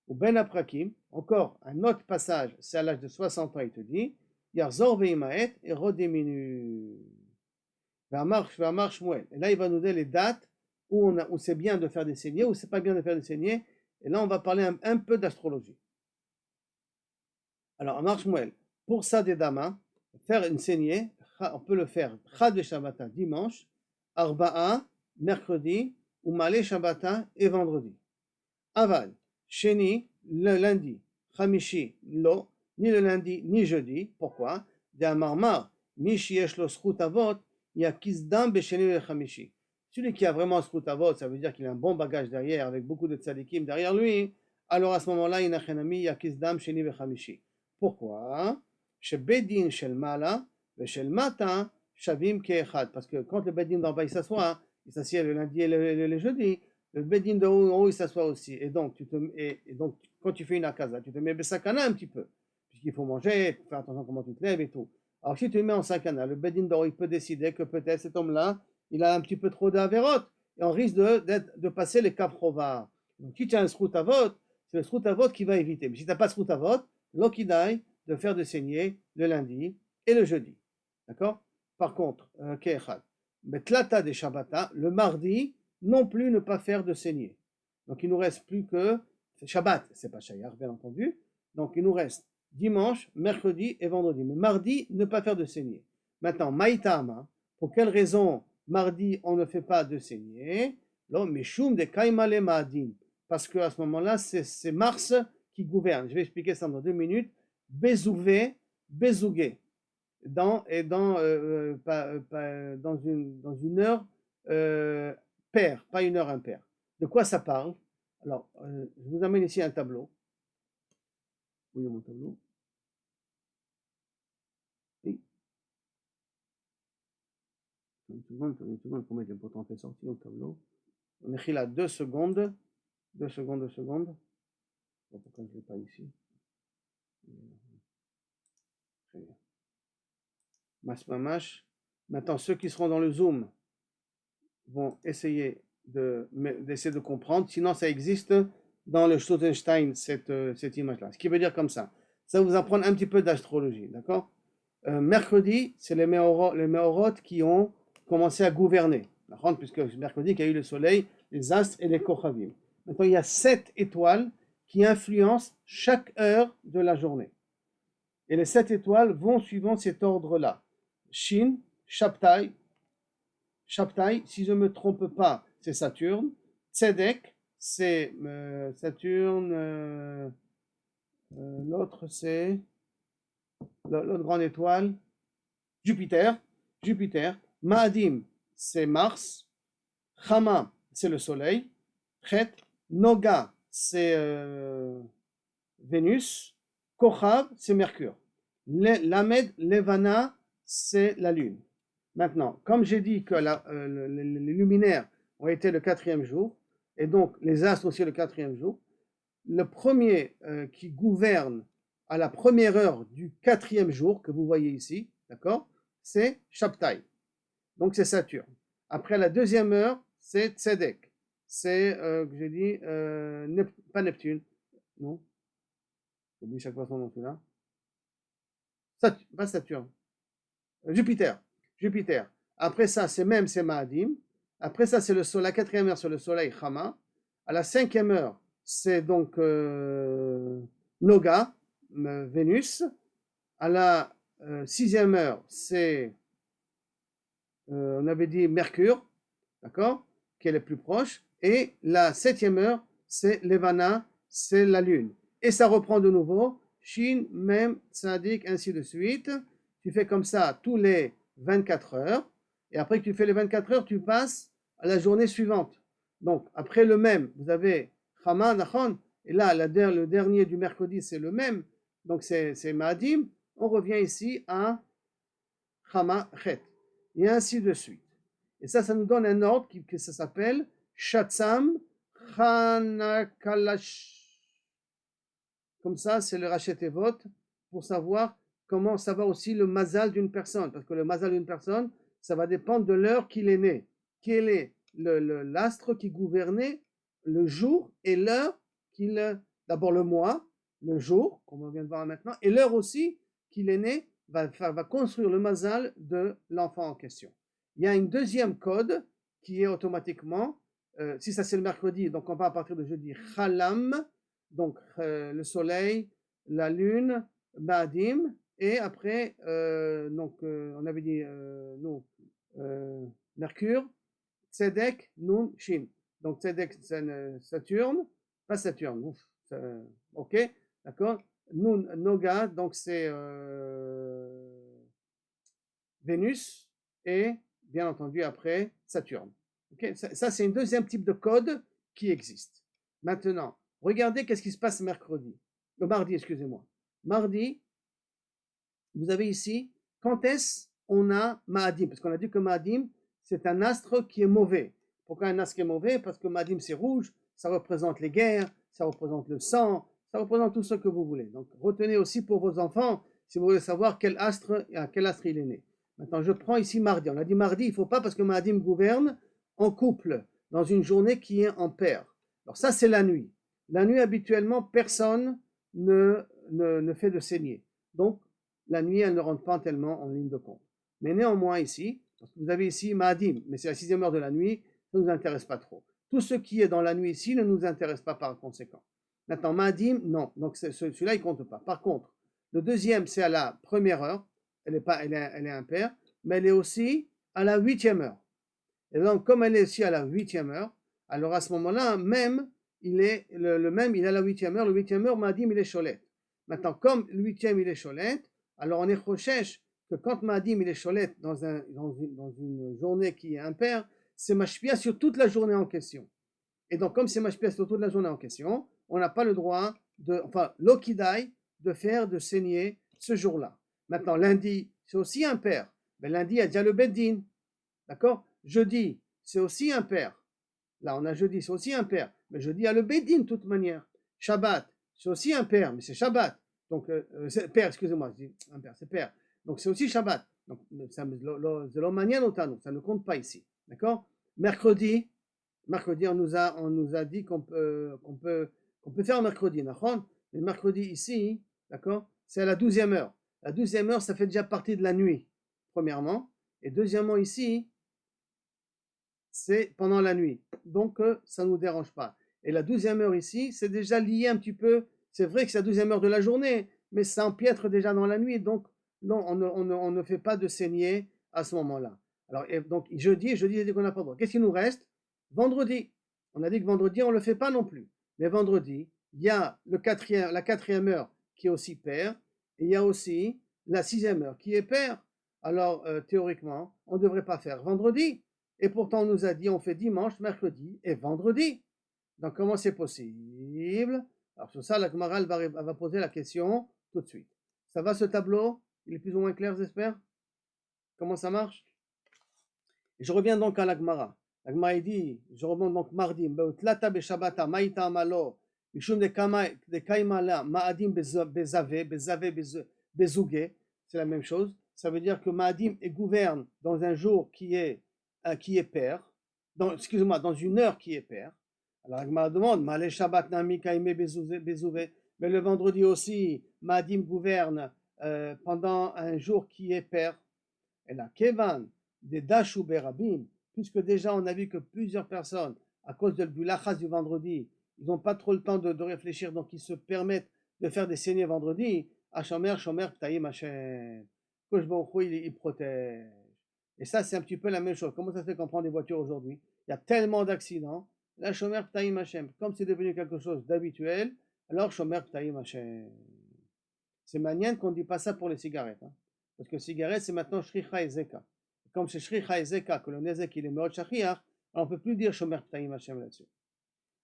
Ou Ben Aprakim, encore un autre passage, c'est à l'âge de 60 ans, il te dit, Yarzor Veimaet et rediminu. Shmuel. Et là, il va nous donner les dates où c'est bien de faire des saignées, où c'est pas bien de faire des saignées. Et là, on va parler un peu d'astrologie. Alors, Amar Shmuel, pour ça des damas, faire une saignée, on peut le faire Chad ve Shabbata, dimanche, Arba'a, mercredi, ou Malé Shabbata et vendredi. Aval, Sheni, le lundi, Chamishi, lo, ni le lundi, ni jeudi. Pourquoi? De Amarmar, Mishi yesh lo zchut avot, yakizdam besheni le Chamishi. Celui qui a vraiment zchut avot, ça veut dire qu'il a un bon bagage derrière, avec beaucoup de tzadikim derrière lui, alors à ce moment-là, il n'a chenami yakizdam sheni ve Chamishi. Pourquoi? Chez Bedin shel mala, ve shel mata, shavim keechad. Parce que quand le Bedin d'en bas il s'assoit le lundi et le jeudi, le bedin de haut, il s'assoit aussi. Et donc, quand tu fais une akaza, tu te mets besakana un petit peu, puisqu'il faut manger, il faut faire attention à comment tu te lèves et tout. Alors, si tu le mets en sakana, le bedin de haut, il peut décider que peut-être cet homme-là, il a un petit peu trop d'avérote, et on risque de passer les kaprova. Donc, si tu as un sroutavot, c'est le sroutavot qui va éviter. Mais si tu n'as pas de sroutavot, l'okidai de faire de saigner le lundi et le jeudi. D'accord? Par contre, keechad. Mais tlata des shabbata, le mardi, non plus ne pas faire de saignée. Donc il nous reste plus que Shabbat, c'est pas Shayar bien entendu. Donc il nous reste dimanche, mercredi et vendredi. Mais mardi, ne pas faire de saignée. Maintenant, Maïtama, pour quelle raison mardi on ne fait pas de saignée? Meshum de Kaimale Ma'adin. Parce qu'à ce moment-là, c'est Mars qui gouverne. Je vais expliquer ça dans 2 minutes. Bezouvé, Bezougué. Dans une heure paire, pas une heure impaire. De quoi ça parle? Alors, je vous amène ici un tableau. Où est mon tableau? Oui. Une seconde, comment il est pourtant fait sortir le tableau? On écrit là 2 secondes. 2 secondes. Bon, pourquoi je ne l'ai pas ici? Très bien. Mas mamash. Maintenant, ceux qui seront dans le Zoom vont essayer d'essayer de comprendre, sinon ça existe dans le Staudenstein, cette image-là. Ce qui veut dire comme ça. Ça va vous apprendre un petit peu d'astrologie, d'accord? Mercredi, c'est les Méorot qui ont commencé à gouverner, puisque mercredi, il y a eu le soleil, les astres et les Kochavim. Maintenant, il y a 7 étoiles qui influencent chaque heure de la journée. Et les 7 étoiles vont suivant cet ordre-là. Shin, Shabtai, si je ne me trompe pas, c'est Saturne. Tzedek, c'est Saturne. L'autre, c'est l'autre grande étoile, Jupiter. Maadim, c'est Mars. Chama, c'est le Soleil. Chet, Noga, c'est Vénus. Kochav, c'est Mercure. Lamed, Levana, c'est la Lune. Maintenant, comme j'ai dit que les luminaires ont été le 4e jour, et donc les astres aussi le 4e jour, le premier qui gouverne à la première heure du 4e jour, que vous voyez ici, d'accord, c'est Shabtai. Donc c'est Saturne. Après la 2e heure, c'est Tzedek. C'est, j'ai dit, pas Neptune, non, j'oublie chaque fois son nom celui-là. Pas Saturne. Jupiter. Après ça, c'est Maadim. Après ça, c'est le soleil. La 4e heure, c'est le soleil Chama. À la 5e heure, c'est donc Noga, Vénus. À la 6e heure, c'est, on avait dit Mercure, d'accord, qui est le plus proche. Et la 7e heure, c'est Levana, c'est la Lune. Et ça reprend de nouveau, Shin, Mem, Tzadik, ainsi de suite. Tu fais comme ça tous les 24 heures. Et après que tu fais les 24 heures, tu passes à la journée suivante. Donc, après le même, vous avez Chama, Nachon. Et là, le dernier du mercredi, c'est le même. Donc, c'est Maadim. On revient ici à Chama, Chet. Et ainsi de suite. Et ça nous donne un ordre que ça s'appelle Shatzam Chanakalash. Comme ça, c'est le Rachet Evot pour savoir comment savoir aussi le mazal d'une personne. Parce que le mazal d'une personne, ça va dépendre de l'heure qu'il est né. Quel est l'astre qui gouvernait le jour et l'heure d'abord le mois, le jour, comme on vient de voir maintenant, et l'heure aussi qu'il est né va construire le mazal de l'enfant en question. Il y a une deuxième code qui est automatiquement, si ça c'est le mercredi, donc on va à partir de jeudi, Chalam, donc le soleil, la lune, Maadim, et après, on avait dit, Mercure, Tzedek, Nun, Shin. Donc Tzedek, c'est Saturne, pas Saturne, ok, d'accord. Nun, Noga, donc c'est Vénus, et bien entendu après Saturne. Okay, ça c'est un deuxième type de code qui existe. Maintenant, regardez qu'est-ce qui se passe mardi, excusez-moi. Mardi, vous avez ici, quand est-ce on a Maadim? Parce qu'on a dit que Maadim, c'est un astre qui est mauvais. Pourquoi un astre qui est mauvais? Parce que Maadim, c'est rouge, ça représente les guerres, ça représente le sang, ça représente tout ce que vous voulez. Donc, retenez aussi pour vos enfants, si vous voulez savoir à quel astre il est né. Maintenant, je prends ici mardi. On a dit mardi, il ne faut pas parce que Maadim gouverne en couple, dans une journée qui est en paire. Alors ça, c'est la nuit. La nuit, habituellement, personne ne fait de saignée. Donc, la nuit, elle ne rentre pas tellement en ligne de compte. Mais néanmoins ici, parce que vous avez ici Maadim, mais c'est la 6e heure de la nuit, ça ne nous intéresse pas trop. Tout ce qui est dans la nuit ici ne nous intéresse pas par conséquent. Maintenant, Maadim, non. Donc celui-là, il ne compte pas. Par contre, le deuxième, c'est à la première heure. Elle est impaire, mais elle est aussi à la 8e heure. Et donc, comme elle est aussi à la 8e heure, alors à ce moment-là, même, il est le même, il est à la 8e heure. Le 8e heure, Maadim, il est Cholet. Maintenant, comme le 8e, il est Cholet, alors on est Chochesh que quand Maadim, il est Cholet dans une journée qui est impaire, c'est Mashpia sur toute la journée en question. Et donc, comme c'est Mashpia sur toute la journée en question, on n'a pas le droit l'Okidai, de saigner ce jour-là. Maintenant, lundi, c'est aussi impair. Mais lundi, il y a déjà le Beddin. D'accord? Jeudi, c'est aussi impair. Là, on a jeudi, c'est aussi impair. Mais jeudi, il y a le Beddin de toute manière. Shabbat, c'est aussi impair, mais c'est Shabbat. Donc, c'est père, excusez-moi, je dis impair, c'est père. Donc, c'est aussi Shabbat. Donc, ça ne compte pas ici. D'accord? Mercredi, Mercredi, on nous a dit qu'on peut faire mercredi, d'accord? Mais mercredi ici, d'accord, c'est à la 12e heure. La 12e heure, ça fait déjà partie de la nuit, premièrement. Et deuxièmement, ici, c'est pendant la nuit. Donc, ça ne nous dérange pas. Et la 12e heure ici, c'est déjà lié un petit peu. C'est vrai que c'est la 12e heure de la journée, mais ça empiètre déjà dans la nuit. Donc, non, on ne fait pas de saignée à ce moment-là. Alors, donc, jeudi, c'est qu'on n'a pas le droit. Qu'est-ce qu'il nous reste? Vendredi. On a dit que vendredi, on ne le fait pas non plus. Mais vendredi, il y a la 4e heure qui est aussi paire, et il y a aussi la 6e heure qui est paire. Alors, théoriquement, on ne devrait pas faire vendredi. Et pourtant, on nous a dit, on fait dimanche, mercredi et vendredi. Donc, comment c'est possible? Alors, sur ça, la Gemara va poser la question tout de suite. Ça va ce tableau? Il est plus ou moins clair, j'espère? Comment ça marche? Et je reviens donc à la Gemara. La Gemara dit, je remonte donc mardi, Beutlata beshabata, maïta amalo, mishum de kaimala, ma'adim bezave, bezouge, c'est la même chose. Ça veut dire que ma'adim gouverne dans un jour qui est pair, excusez-moi, dans une heure qui est pair. Alors la Gemara demande, ma'ale shabbat nami kaime bezouve, mais le vendredi aussi, ma'adim gouverne pendant un jour qui est pair. Et là, Kevan, des Dashou Berabim, puisque déjà on a vu que plusieurs personnes, à cause de l'achas du vendredi, ils n'ont pas trop le temps de réfléchir, donc ils se permettent de faire des saignées vendredi. Shomer Ptaïm Hashem. Kosh Baruch Hu, il protège. Et ça, c'est un petit peu la même chose. Comment ça se fait qu'on prend des voitures aujourd'hui? Il y a tellement d'accidents. Là, Shomer Ptaïm Hashem. Comme c'est devenu quelque chose d'habituel, alors Shomer Ptaïm Hashem. C'est manière qu'on ne dit pas ça pour les cigarettes. Hein. Parce que cigarette, c'est maintenant Shricha et Zeka. Comme c'est Shricha et Zeka, que le Nezek il est Meot Shachiach, on ne peut plus dire Shomer Ptaïm Hashem là-dessus.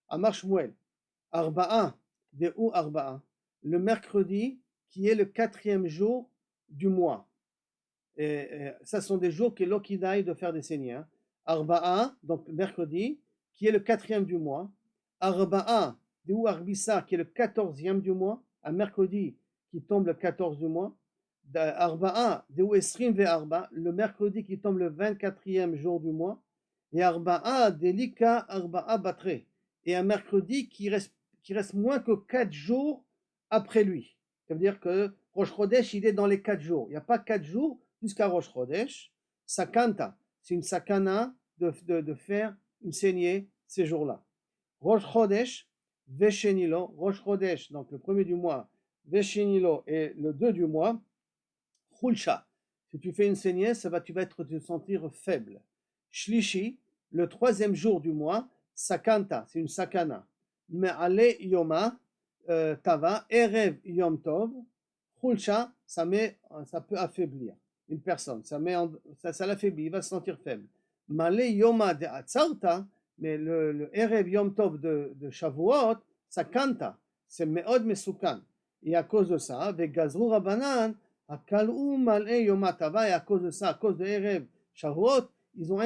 Amar Shmuel, Arba'a, de ou Arba'a, le mercredi qui est le 4e jour du mois. Et ça sont des jours que l'Okidaï de faire des saignées. Hein. Arba'a, donc mercredi, qui est le 4e du mois. Arba'a, de ou Arbissa, qui est le 14e du mois. Un mercredi qui tombe le 14 du mois. Arba'a, de ou Esrim ve Arba, le mercredi qui tombe le 24e jour du mois. Et Arba'a, de Lika Arba'a Batre. Et un mercredi qui reste moins que 4 jours après lui. Ça veut dire que Rosh Chodesh, il est dans les 4 jours. Il n'y a pas 4 jours jusqu'à Rosh Chodesh. Sakanta, c'est une sakana de faire une saignée ces jours-là. Rosh Chodesh, Veshenilo, Rosh Chodesh, donc le 1er du mois, Veshenilo et le 2 du mois, Chulcha. Si tu fais une saignée, tu vas te sentir faible. Shlishi, le 3e jour du mois, Sakanta, c'est une sakana. Me'ale Yoma, Tava, Erev Yom Tov, Chulcha, ça peut affaiblir une personne, ça l'affaiblit, il va se sentir faible. Male Yoma de Atzarta, mais le Erev Yom Tov de Shavuot, Sakanta, c'est Me'od Mesukan. Et à cause de ça, avec Gazrou Rabanan, Akalou Male Yoma Tava, et à cause de ça, à cause de Erev Shavuot, ils ont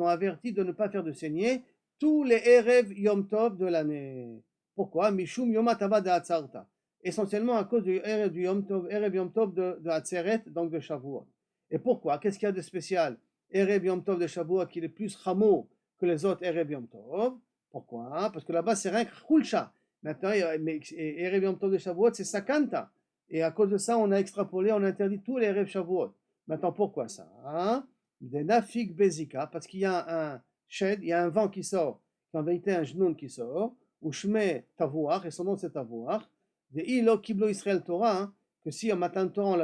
averti de ne pas faire de saignée tous les Erev Yom Tov de l'année. Pourquoi? Mishum Yom Tava de Hatzarta. Essentiellement à cause du Erev Yom Tov de Hatzeret, donc de Shavuot. Et pourquoi? Qu'est-ce qu'il y a de spécial? Erev Yom Tov de Shavuot qui est plus chamo que les autres Erev Yom Tov. Pourquoi? Parce que là-bas c'est rien que Chulcha. Maintenant, Erev Yom Tov de Shavuot c'est Sakanta. Et à cause de ça, on a extrapolé, on a interdit tous les Erev Shavuot. Maintenant, pourquoi ça? Des nafik bezika, parce qu'il y a un shed, il y a un vent qui sort, en vérité un genoun qui sort, ou shme tavouach, et son nom c'est tavouach, des ilo kiblo Israël Torah, que si en matin de Torah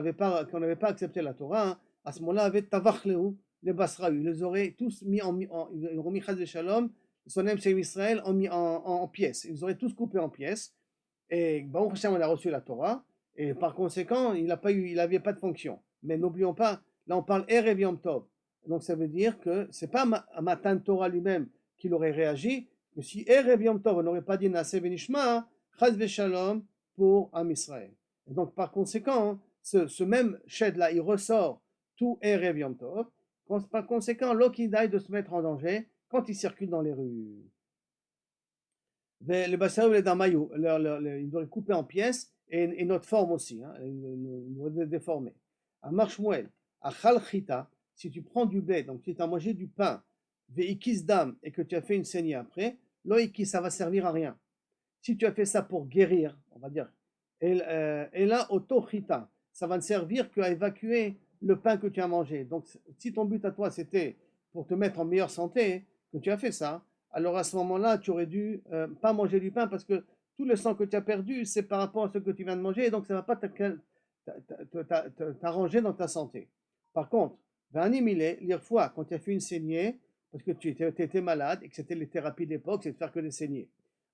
qu'on n'avait pas accepté la Torah, à ce moment-là, avec tavachleu, les basraou, ils les auraient tous mis ils auraient mis chaz de shalom, son nom c'est Israël, en pièces, ils auraient tous coupé en pièces, et Baruch Hashem on a reçu la Torah, et par conséquent, il n'avait pas de fonction. Mais n'oublions pas, là on parle Erev Yom Tov. Donc ça veut dire que c'est pas Matan Torah lui-même qu'il aurait réagi, que si Erev Yom Tov on n'aurait pas dit Naseh Benishma, Chaz Veshalom pour Am Israël. Et donc par conséquent, ce même shed là, il ressort tout Erev Yom Tov. Par conséquent, l'Okidaï de se mettre en danger quand il circule dans les rues. Les Bassaou et les Damayou, ils doivent couper en pièces et notre forme aussi, hein, ils doivent déformer. À Marshmuel, à Chalchita, si tu prends du blé, donc si tu as mangé du pain veikis dam, et que tu as fait une saignée après, loïki, ça va servir à rien. Si tu as fait ça pour guérir, on va dire, et là, otochita, ça va ne servir qu'à évacuer le pain que tu as mangé. Donc, si ton but à toi, c'était pour te mettre en meilleure santé, que tu as fait ça, alors à ce moment-là, tu aurais dû pas manger du pain parce que tout le sang que tu as perdu, c'est par rapport à ce que tu viens de manger, et donc ça ne va pas t'arranger dans ta santé. Par contre, lire fois, quand tu as fait une saignée, parce que tu étais malade et que c'était les thérapies d'époque, c'est de faire que des saignées.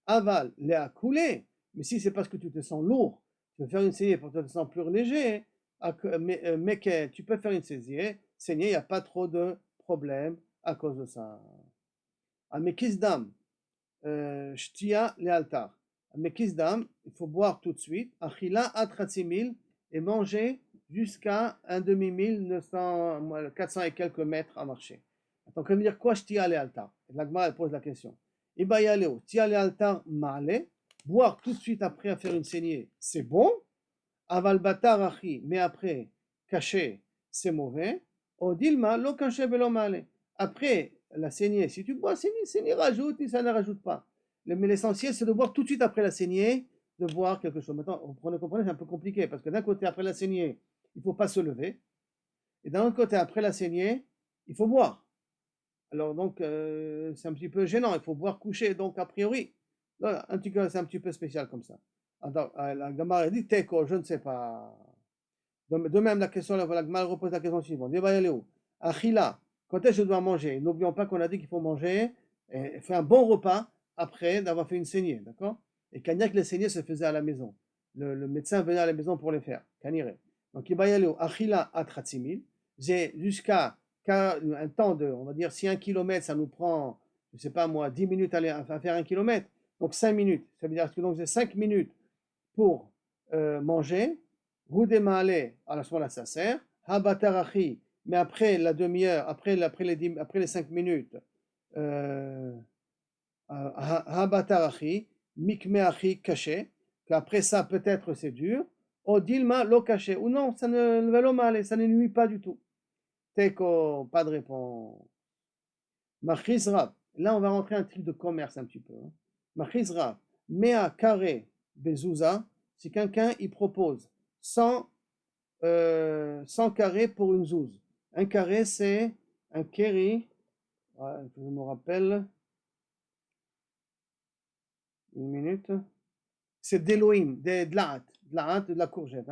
Aval, les a coulé, mais si c'est parce que tu te sens lourd, tu veux faire une saignée pour te sentir plus léger, mais que tu peux faire une saignée, il n'y a pas trop de problème à cause de ça. Amekisdam, shtia le altar. Amekisdam, il faut boire tout de suite. Achila atratsimil, et manger jusqu'à un demi-mille, 400 et quelques mètres à marcher. Donc, ça veut dire quoi shtia le altar? L'agma, elle pose la question. Ibayaleo, shtia le altar male, boire tout de suite après à faire une saignée, c'est bon. Aval batar achi, mais après, caché, c'est mauvais. Odilma, lo caché velo male. Après la saignée, si tu bois saignée rajoute, et ça ne rajoute pas. Mais l'essentiel, c'est de boire tout de suite après la saignée, de boire quelque chose. Maintenant, vous comprenez, c'est un peu compliqué, parce que d'un côté, après la saignée, il ne faut pas se lever, et d'un autre côté, après la saignée, il faut boire. Alors donc, c'est un petit peu gênant, il faut boire couché, donc a priori, voilà, c'est un petit peu spécial comme ça. Alors, la Gemara dit Teko, je ne sais pas. De même, la question, la Gemara repose la question suivante. Achila, quand est-ce que je dois manger? N'oublions pas qu'on a dit qu'il faut manger et faire un bon repas après d'avoir fait une saignée, d'accord? Et qu'il y a que les saignées se faisaient à la maison. Le médecin venait à la maison pour les faire. Kanire. Donc, Achila atratsimil. J'ai jusqu'à un temps de, on va dire, si 1 kilomètre, ça nous prend, je ne sais pas moi, 10 minutes à faire 1 kilomètre. Donc 5 minutes. Ça veut dire que donc j'ai 5 minutes pour manger. Roudemale, à ce moment-là, ça sert. Habatarachi, mais après la demi-heure, après les 5 minutes, Habatarachi, Mikmeachi, caché, qu'après ça, peut-être c'est dur. Odilma, lo caché, ou non, ça ne nuit pas du tout. Teko, pas de réponse. Machizra, là on va rentrer un truc de commerce un petit peu. Machizra, mea carré bezouza, si quelqu'un il propose 100 carrés pour une zouze. Un carré c'est un kéri, je me rappelle, une minute, c'est d'Elohim, de la courgette.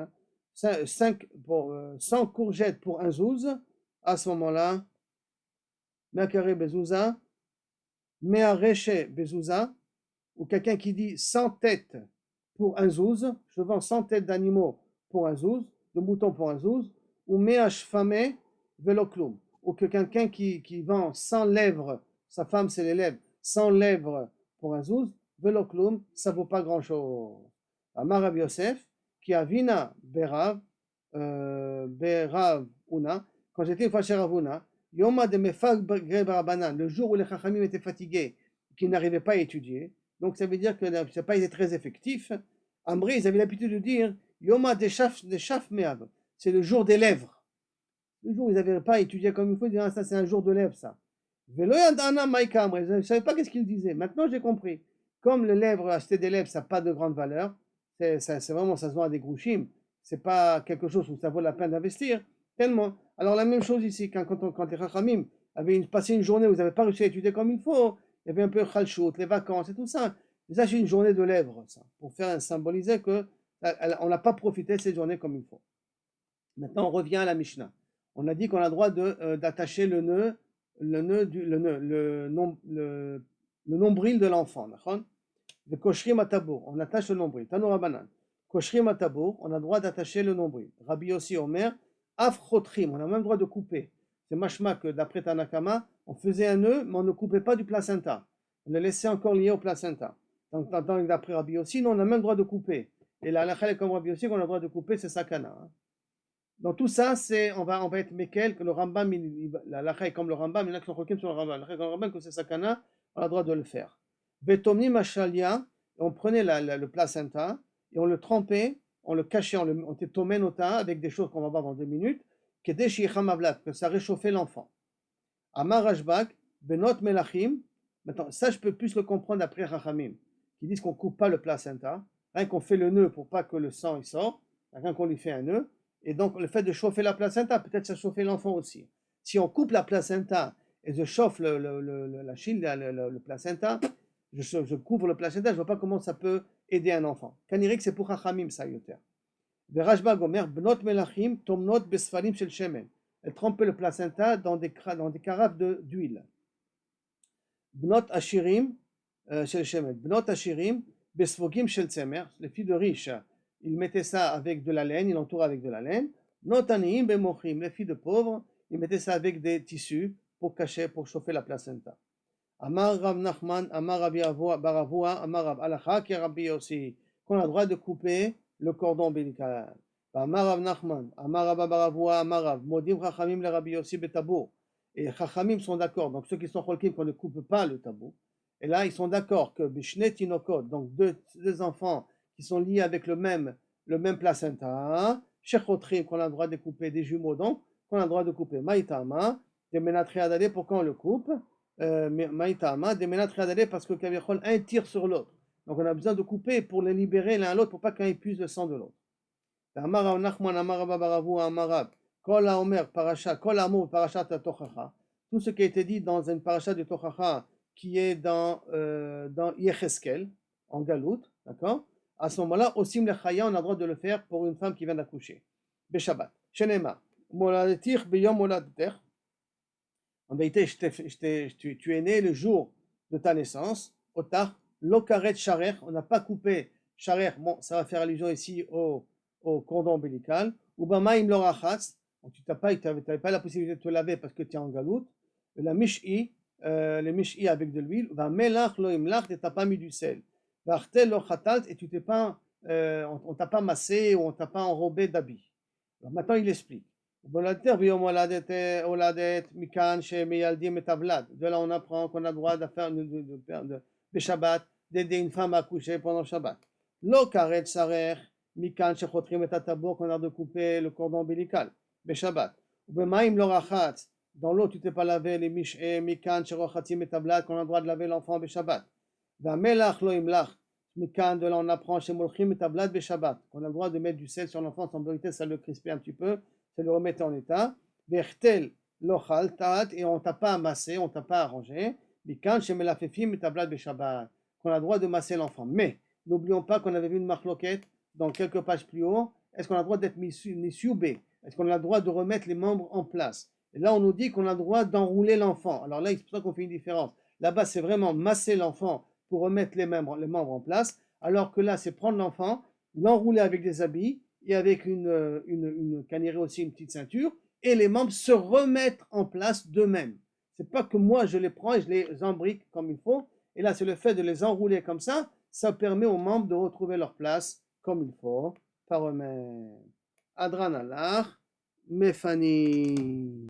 100 courgettes pour un zouze, à ce moment-là, mea carré bezouza, mea reche bezouza, ou quelqu'un qui dit 100 têtes pour un zouz, je vends 100 têtes d'animaux pour un zouz, de moutons pour un zouz, ou me'ash fame veloklum, ou que quelqu'un qui vend 100 lèvres, sa femme c'est les lèvres, 100 lèvres pour un zouz, veloklum, ça vaut pas grand chose. Amar Rav Yosef, qui a vina berav, berav una, quand j'étais une fois chez Ravuna, yoma de mefag barabanan, le jour où les chachamim étaient fatigués, qu'ils n'arrivaient pas à étudier, donc ça veut dire que ça n'a pas été très effectif. Amri, ils avaient l'habitude de dire Yoma de Shaf Meav, c'est le jour des lèvres. Le jour où ils n'avaient pas étudié comme il faut, ils disaient ça c'est un jour de lèvres ça. Veloyadana Maika Amri, je ne savais pas qu'est-ce qu'ils disaient. Maintenant j'ai compris. Comme les lèvres, acheter des lèvres, ça n'a pas de grande valeur, c'est vraiment, ça se vend à des grouchim, c'est pas quelque chose où ça vaut la peine d'investir, tellement. Alors la même chose ici, quand les Chachamim avaient passé une journée où ils n'avaient pas réussi à étudier comme il faut, il y avait un peu Khalchout, les vacances et tout ça. Et ça, c'est une journée de lèvres, ça, pour symboliser qu'on n'a pas profité de cette journée comme il faut. Maintenant, on revient à la Mishnah. On a dit qu'on a le droit d'attacher le nombril de l'enfant. Le koshrim atabour, on attache le nombril. Tanoura banan. Koshrim atabour, on a le droit d'attacher le nombril. Rabbi Yossi Omer, afchotrim, on a même le droit de couper. C'est mashma que d'après Tanakama, on faisait un nœud, mais on ne coupait pas du placenta. On le laissait encore lié au placenta. Donc, d'après Rabbi Yossi, on a même le droit de couper. Et la halakha est comme Rabbi Yossi, qu'on a le droit de couper, c'est sakana. Donc tout ça, on va être mekel, que le Rambam, la halakha est comme le Rambam, il y en a qui sont choqués sur le Rambam. La halakha est comme le Rambam, que c'est sakana, on a le droit de le faire. Vetomni mashalia, on prenait le placenta, et on le trempait, on le cachait, on était tomé nota, avec des choses qu'on va voir dans 2 minutes, que ça réchauffait l'enfant. Amar Rashbak, Benot Melachim. Maintenant, ça, je peux plus le comprendre après Chachamim, qui disent qu'on ne coupe pas le placenta, rien qu'on fait le nœud pour pas que le sang il sort, rien qu'on lui fait un nœud. Et donc, le fait de chauffer la placenta, peut-être ça chauffer l'enfant aussi. Si on coupe la placenta et je chauffe la chine, le placenta, je couvre le placenta, je ne vois pas comment ça peut aider un enfant. Kanirik, c'est pour Chachamim, ça, yoter. Rajba Gomer, Benot Melachim, Tomnot Besfarim Shel Shemen. Elle trempait le placenta dans des carafes d'huile. Bnot Ashirim Shel Shemen. Bnot Ashirim, Besfogim Shel Tzemer. Les filles de riches, ils mettaient ça avec de la laine, ils l'entouraient avec de la laine. Notaniim Bemochim. Les filles de pauvres, ils mettaient ça avec des tissus pour cacher, pour chauffer la placenta. Amar Rav Nachman, Amar Rabbi Baravua, Amar Rav Alacha, qui est Rabbi aussi. Qu'on a le droit de couper le cordon ombilical. Amar Rav Nachman, Amar Rabbi Baravua, Amar Rav, Modim Chachamim le Rabbi Yossi betabour. Et Chachamim sont d'accord, donc ceux qui sont cholkim qu'on ne coupe pas le tabou. Et là, ils sont d'accord que Bishne Tinokot, donc deux enfants qui sont liés avec le même placenta, Shechotrim, qu'on a le droit de couper, des jumeaux, donc, qu'on a le droit de couper. Maïtama, des Menatriadale, pourquoi on le coupe? Maïtama, des Menatriadale, parce que Kavichol, un tire sur l'autre. Donc on a besoin de couper pour les libérer l'un à l'autre, pour pas qu'un épuise le sang de l'autre. Amar Nachman, Amar Baravu, Amar Kol Haomer, Parasha, Kol Amor, Parashat Tochacha. Tout ce qui a été dit dans une parasha de Tochacha qui est dans Yecheskel, en Galout, d'accord? À ce moment-là, Osim Lechaya, on a le droit de le faire pour une femme qui vient d'accoucher. Beshabbat. Shenema. Moladetir Beyom Moladeter. En vérité, tu es né le jour de ta naissance. Otar, Lokaret Sharer. On n'a pas coupé Sharer. Bon, ça va faire allusion ici au cordon ombilical. Ubamaim Lorachatz. Tu n'avais pas la possibilité de te laver parce que tu es en Galout. La Mish'i. Les mish'i avec de l'huile, va melach lo imlach, et t'as pas mis du sel. Vartel lo chatalt, et tu t'es pas, on t'a pas massé ou on t'a pas enrobé d'habits. Alors maintenant il explique. De là on apprend qu'on a le droit de faire de Shabbat, d'aider une femme à coucher pendant Shabbat. Lo karet sarer, mikan shechotrim et tabour, qu'on a de couper le cordon ombilical. Beshabbat. Ubemaim lo rachatz. Dans l'eau, tu t'es pas lavé les mish'e, mikan, sherochatim et tablat, qu'on a le droit de laver l'enfant Beshabbat. Vamelach lo imlach, mikan, de là on apprend chez molchim et tablat Beshabbat, qu'on a le droit de mettre du sel sur l'enfant, en vérité ça le crispait un petit peu, ça le remettait en état. Vertel lo chaltat, et on t'a pas amassé, on t'a pas arrangé, mikan, chez melafefim et tablat Beshabbat, qu'on a le droit de masser l'enfant. Mais, n'oublions pas qu'on avait vu une marloquette dans quelques pages plus haut, est-ce qu'on a le droit d'être missioubé? Est-ce qu'on a le droit de remettre les membres en place? Et là, on nous dit qu'on a le droit d'enrouler l'enfant. Alors là, c'est pour ça qu'on fait une différence. Là-bas, c'est vraiment masser l'enfant pour remettre les membres en place. Alors que là, c'est prendre l'enfant, l'enrouler avec des habits et avec une canirée aussi, une petite ceinture, et les membres se remettre en place d'eux-mêmes. C'est pas que moi, je les prends et je les embrique comme il faut. Et là, c'est le fait de les enrouler comme ça permet aux membres de retrouver leur place comme il faut, par eux-mêmes. Adran Allah, Mefani.